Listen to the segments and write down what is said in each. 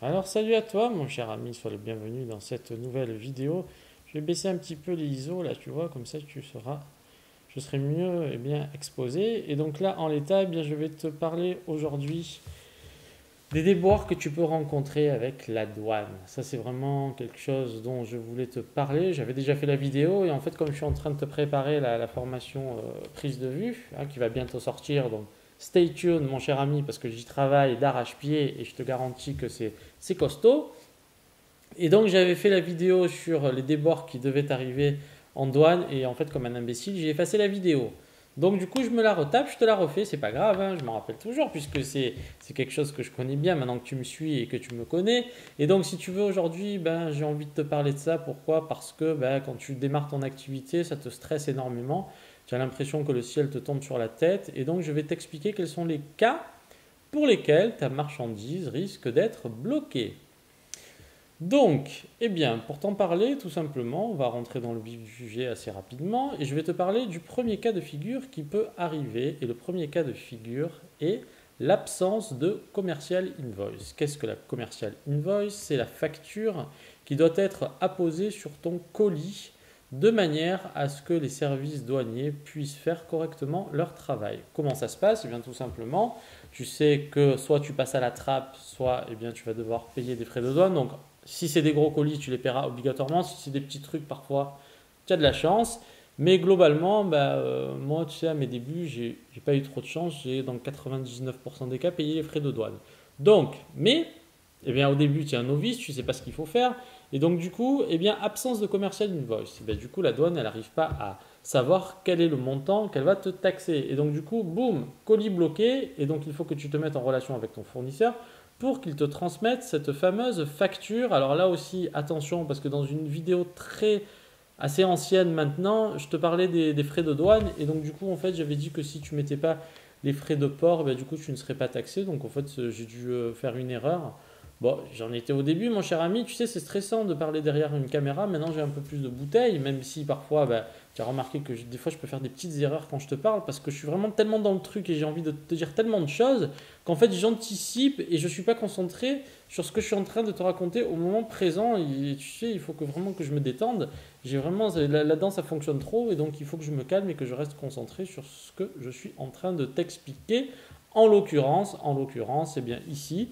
Alors salut à toi mon cher ami, sois le bienvenu dans cette nouvelle vidéo. Je vais baisser un petit peu les ISO là, tu vois, comme ça je serai mieux bien exposé. Et donc là en l'état, bien je vais te parler aujourd'hui des déboires que tu peux rencontrer avec la douane. Ça c'est vraiment quelque chose dont je voulais te parler. J'avais déjà fait la vidéo et en fait comme je suis en train de te préparer la formation prise de vue qui va bientôt sortir, donc stay tuned mon cher ami parce que j'y travaille d'arrache-pied et je te garantis que c'est costaud. Et donc j'avais fait la vidéo sur les débords qui devaient arriver en douane et en fait comme un imbécile j'ai effacé la vidéo. Donc du coup je me la retape, je te la refais, c'est pas grave, hein, je m'en rappelle toujours puisque c'est quelque chose que je connais bien maintenant que tu me suis et que tu me connais. Et donc si tu veux aujourd'hui, ben, j'ai envie de te parler de ça. Pourquoi? Parce que ben, quand tu démarres ton activité, ça te stresse énormément. Tu as l'impression que le ciel te tombe sur la tête et donc je vais t'expliquer quels sont les cas pour lesquels ta marchandise risque d'être bloquée. Donc, eh bien, pour t'en parler, tout simplement, on va rentrer dans le vif du sujet assez rapidement et je vais te parler du premier cas de figure qui peut arriver. Et le premier cas de figure est l'absence de commercial invoice. Qu'est-ce que la commercial invoice? C'est la facture qui doit être apposée sur ton colis de manière à ce que les services douaniers puissent faire correctement leur travail. Comment ça se passe? Eh bien, tout simplement, tu sais que soit tu passes à la trappe, soit eh bien, tu vas devoir payer des frais de douane. Donc, si c'est des gros colis, tu les paieras obligatoirement. Si c'est des petits trucs, parfois, tu as de la chance. Mais globalement, moi, tu sais, à mes débuts, j'ai pas eu trop de chance. J'ai, dans 99% des cas, payé les frais de douane. Donc, mais, eh bien, au début, tu es un novice, tu ne sais pas ce qu'il faut faire. Et donc, du coup, eh bien, absence de commercial invoice. Eh bien, du coup, la douane, elle n'arrive pas à savoir quel est le montant qu'elle va te taxer. Et donc, du coup, boum, colis bloqué. Et donc, il faut que tu te mettes en relation avec ton fournisseur pour qu'il te transmette cette fameuse facture. Alors là aussi, attention, parce que dans une vidéo assez ancienne maintenant, je te parlais des frais de douane, et donc du coup, en fait, j'avais dit que si tu mettais pas les frais de port, du coup, tu ne serais pas taxé. Donc en fait, j'ai dû faire une erreur. Bon, j'en étais au début, mon cher ami. Tu sais, c'est stressant de parler derrière une caméra. Maintenant, j'ai un peu plus de bouteilles, même si parfois, tu as remarqué que des fois, je peux faire des petites erreurs quand je te parle parce que je suis vraiment tellement dans le truc et j'ai envie de te dire tellement de choses qu'en fait, j'anticipe et je ne suis pas concentré sur ce que je suis en train de te raconter au moment présent. Et tu sais, il faut vraiment que je me détende. J'ai vraiment, là-dedans, ça fonctionne trop et donc il faut que je me calme et que je reste concentré sur ce que je suis en train de t'expliquer. En l'occurrence, eh bien ici,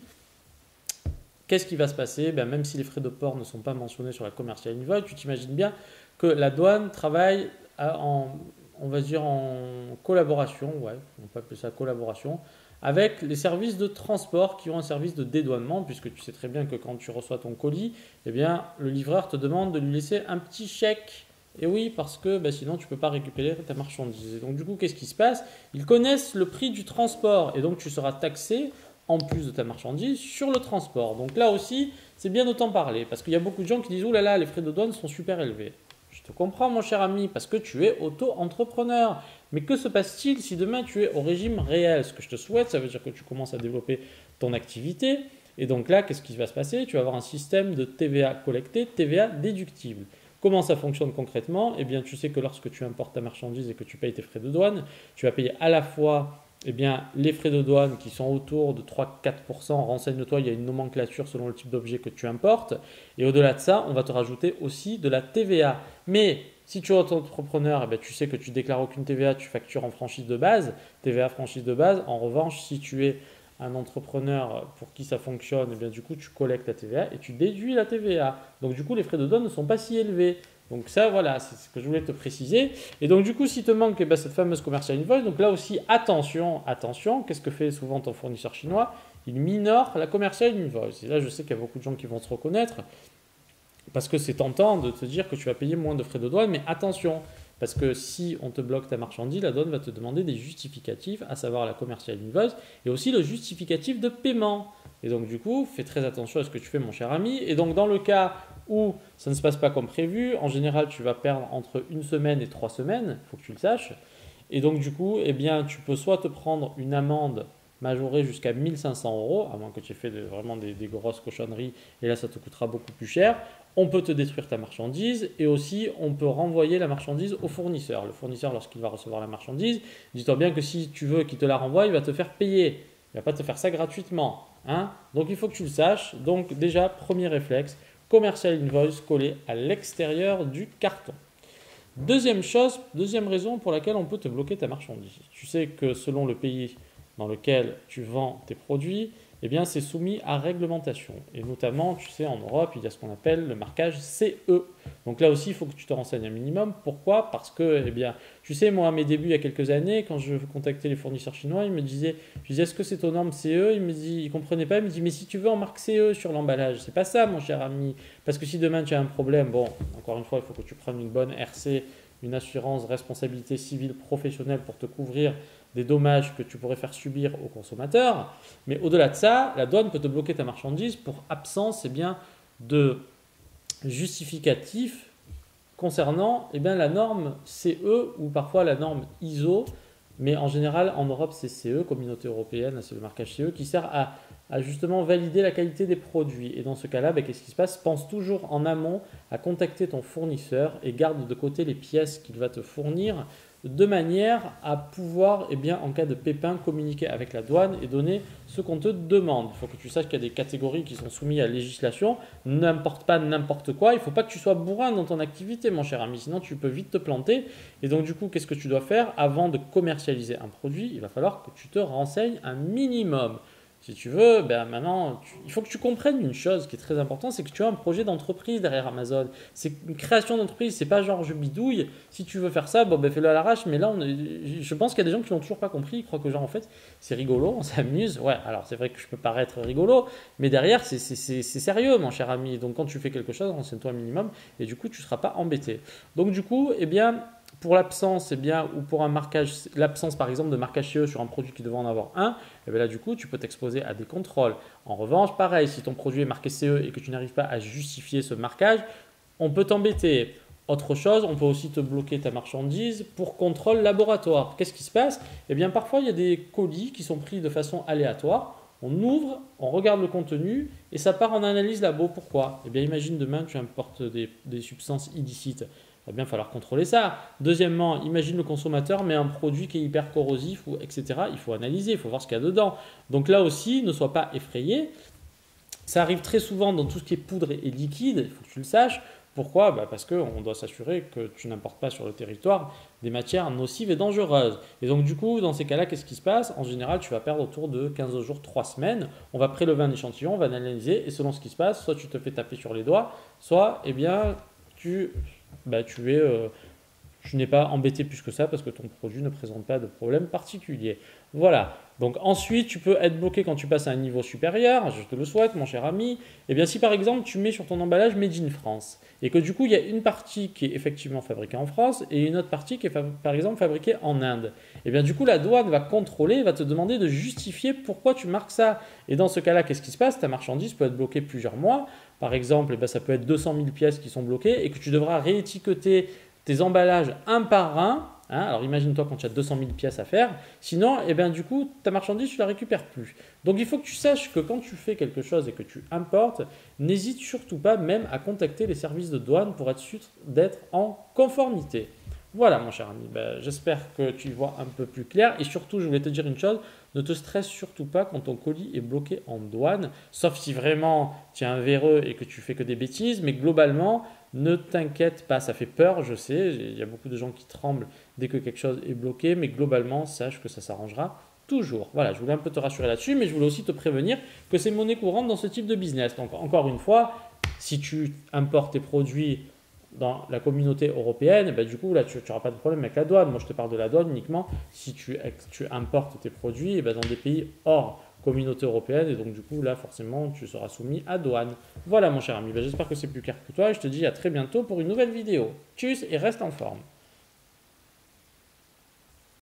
qu'est-ce qui va se passer? Même si les frais de port ne sont pas mentionnés sur la commercial invoice, tu t'imagines bien que la douane travaille on va dire en collaboration, ouais, on peut appeler ça collaboration, avec les services de transport qui ont un service de dédouanement, puisque tu sais très bien que quand tu reçois ton colis, eh bien, le livreur te demande de lui laisser un petit chèque. Et oui, parce que sinon tu ne peux pas récupérer ta marchandise. Et donc du coup, qu'est-ce qui se passe? Ils connaissent le prix du transport et donc tu seras taxé en plus de ta marchandise sur le transport. Donc là aussi, c'est bien d'autant parler parce qu'il y a beaucoup de gens qui disent oh là là, les frais de douane sont super élevés. Je te comprends, mon cher ami, parce que tu es auto-entrepreneur. Mais que se passe-t-il si demain tu es au régime réel? Ce que je te souhaite, ça veut dire que tu commences à développer ton activité. Et donc là, qu'est-ce qui va se passer? Tu vas avoir un système de TVA collecté, TVA déductible. Comment ça fonctionne concrètement? Eh bien, tu sais que lorsque tu importes ta marchandise et que tu payes tes frais de douane, tu vas payer à la fois les frais de douane qui sont autour de 3-4%. Renseigne-toi, il y a une nomenclature selon le type d'objet que tu importes. Et au-delà de ça, on va te rajouter aussi de la TVA. Mais si tu es auto-entrepreneur, tu sais que tu déclares aucune TVA, tu factures en franchise de base, TVA franchise de base. En revanche, si tu es un entrepreneur pour qui ça fonctionne, du coup, tu collectes la TVA et tu déduis la TVA. Donc, du coup, les frais de douane ne sont pas si élevés. Donc ça, voilà, c'est ce que je voulais te préciser. Et donc du coup, si te manque cette fameuse commercial invoice, donc là aussi, attention, attention, qu'est-ce que fait souvent ton fournisseur chinois? Il minore la commercial invoice. Et là, je sais qu'il y a beaucoup de gens qui vont se reconnaître parce que c'est tentant de te dire que tu vas payer moins de frais de douane, mais attention, parce que si on te bloque ta marchandise, la douane va te demander des justificatifs, à savoir la commercial invoice et aussi le justificatif de paiement. Et donc du coup, fais très attention à ce que tu fais, mon cher ami. Et donc dans le cas où ça ne se passe pas comme prévu, en général, tu vas perdre entre une semaine et 3 semaines, il faut que tu le saches. Et donc du coup, tu peux soit te prendre une amende majorée jusqu'à 1 500 €, à moins que tu aies fait vraiment des grosses cochonneries, et là ça te coûtera beaucoup plus cher. On peut te détruire ta marchandise et aussi on peut renvoyer la marchandise au fournisseur. Le fournisseur, lorsqu'il va recevoir la marchandise, dis-toi bien que si tu veux qu'il te la renvoie, il va te faire payer. Il ne va pas te faire ça gratuitement. Hein? Donc, il faut que tu le saches. Donc, déjà, premier réflexe, commercial invoice collé à l'extérieur du carton. Deuxième chose, deuxième raison pour laquelle on peut te bloquer ta marchandise. Tu sais que selon le pays dans lequel tu vends tes produits, eh bien, c'est soumis à réglementation. Et notamment, tu sais, en Europe, il y a ce qu'on appelle le marquage CE. Donc là aussi, il faut que tu te renseignes un minimum. Pourquoi? Parce que, eh bien, tu sais, moi, à mes débuts, il y a quelques années, quand je contactais les fournisseurs chinois, ils me disaient, je disais, est-ce que c'est aux normes CE? Il me dit, il comprenait pas, il me dit, mais si tu veux, on marque CE sur l'emballage. C'est pas ça, mon cher ami. Parce que si demain tu as un problème, bon, encore une fois, il faut que tu prennes une bonne RC, une assurance responsabilité civile professionnelle pour te couvrir des dommages que tu pourrais faire subir aux consommateurs. Mais au-delà de ça, la douane peut te bloquer ta marchandise pour absence de justificatif concernant la norme CE ou parfois la norme ISO. Mais en général, en Europe, c'est CE, Communauté européenne, c'est le marquage CE, qui sert à justement valider la qualité des produits. Et dans ce cas-là, qu'est-ce qui se passe? Pense toujours en amont à contacter ton fournisseur et garde de côté les pièces qu'il va te fournir de manière à pouvoir, en cas de pépin, communiquer avec la douane et donner ce qu'on te demande. Il faut que tu saches qu'il y a des catégories qui sont soumises à la législation. N'importe pas n'importe quoi. Il ne faut pas que tu sois bourrin dans ton activité, mon cher ami, sinon tu peux vite te planter. Et donc, du coup, qu'est-ce que tu dois faire? Avant de commercialiser un produit, il va falloir que tu te renseignes un minimum. Si tu veux, maintenant, il faut que tu comprennes une chose qui est très importante, c'est que tu as un projet d'entreprise derrière Amazon. C'est une création d'entreprise, c'est pas genre je bidouille. Si tu veux faire ça, fais-le à l'arrache. Mais là, je pense qu'il y a des gens qui l'ont toujours pas compris. Ils croient que genre en fait, c'est rigolo, on s'amuse. Ouais, alors c'est vrai que je peux paraître rigolo, mais derrière, c'est sérieux, mon cher ami. Donc quand tu fais quelque chose, renseigne-toi un minimum et du coup, tu ne seras pas embêté. Donc du coup, pour l'absence, ou pour un marquage, l'absence par exemple de marquage CE sur un produit qui devait en avoir un, là du coup tu peux t'exposer à des contrôles. En revanche, pareil, si ton produit est marqué CE et que tu n'arrives pas à justifier ce marquage, on peut t'embêter. Autre chose, on peut aussi te bloquer ta marchandise pour contrôle laboratoire. Qu'est-ce qui se passe? Parfois il y a des colis qui sont pris de façon aléatoire. On ouvre, on regarde le contenu et ça part en analyse labo. Pourquoi? Imagine demain tu importes des substances illicites. Il va bien falloir contrôler ça. Deuxièmement, imagine le consommateur met un produit qui est hyper corrosif, etc. Il faut analyser, il faut voir ce qu'il y a dedans. Donc là aussi, ne sois pas effrayé. Ça arrive très souvent dans tout ce qui est poudre et liquide, il faut que tu le saches. Pourquoi? Parce qu'on doit s'assurer que tu n'importes pas sur le territoire des matières nocives et dangereuses. Et donc du coup, dans ces cas-là, qu'est-ce qui se passe? En général, tu vas perdre autour de 15 jours, 3 semaines. On va prélever un échantillon, on va l'analyser et selon ce qui se passe, soit tu te fais taper sur les doigts, soit tu n'es pas embêté plus que ça parce que ton produit ne présente pas de problème particulier. Voilà. Donc ensuite, tu peux être bloqué quand tu passes à un niveau supérieur, je te le souhaite, mon cher ami. Si par exemple, tu mets sur ton emballage Made in France et que du coup, il y a une partie qui est effectivement fabriquée en France et une autre partie qui est par exemple fabriquée en Inde, du coup, la douane va contrôler, va te demander de justifier pourquoi tu marques ça. Et dans ce cas-là, qu'est-ce qui se passe? Ta marchandise peut être bloquée plusieurs mois. Par exemple, ça peut être 200 000 pièces qui sont bloquées et que tu devras réétiqueter tes emballages un par un. Alors imagine-toi quand tu as 200 000 pièces à faire. Sinon, du coup, ta marchandise, tu ne la récupères plus. Donc il faut que tu saches que quand tu fais quelque chose et que tu importes, n'hésite surtout pas même à contacter les services de douane pour être sûr d'être en conformité. Voilà mon cher ami, j'espère que tu y vois un peu plus clair et surtout je voulais te dire une chose, ne te stresse surtout pas quand ton colis est bloqué en douane, sauf si vraiment tu es un véreux et que tu fais que des bêtises, mais globalement ne t'inquiète pas, ça fait peur, je sais, il y a beaucoup de gens qui tremblent dès que quelque chose est bloqué, mais globalement sache que ça s'arrangera toujours. Voilà, je voulais un peu te rassurer là-dessus, mais je voulais aussi te prévenir que c'est monnaie courante dans ce type de business. Donc encore une fois, si tu importes tes produits dans la communauté européenne, du coup, là, tu n'auras pas de problème avec la douane. Moi, je te parle de la douane uniquement si tu importes tes produits dans des pays hors communauté européenne. Et donc, du coup, là, forcément, tu seras soumis à douane. Voilà, mon cher ami. J'espère que c'est plus clair que toi. Et je te dis à très bientôt pour une nouvelle vidéo. Tchuss et reste en forme.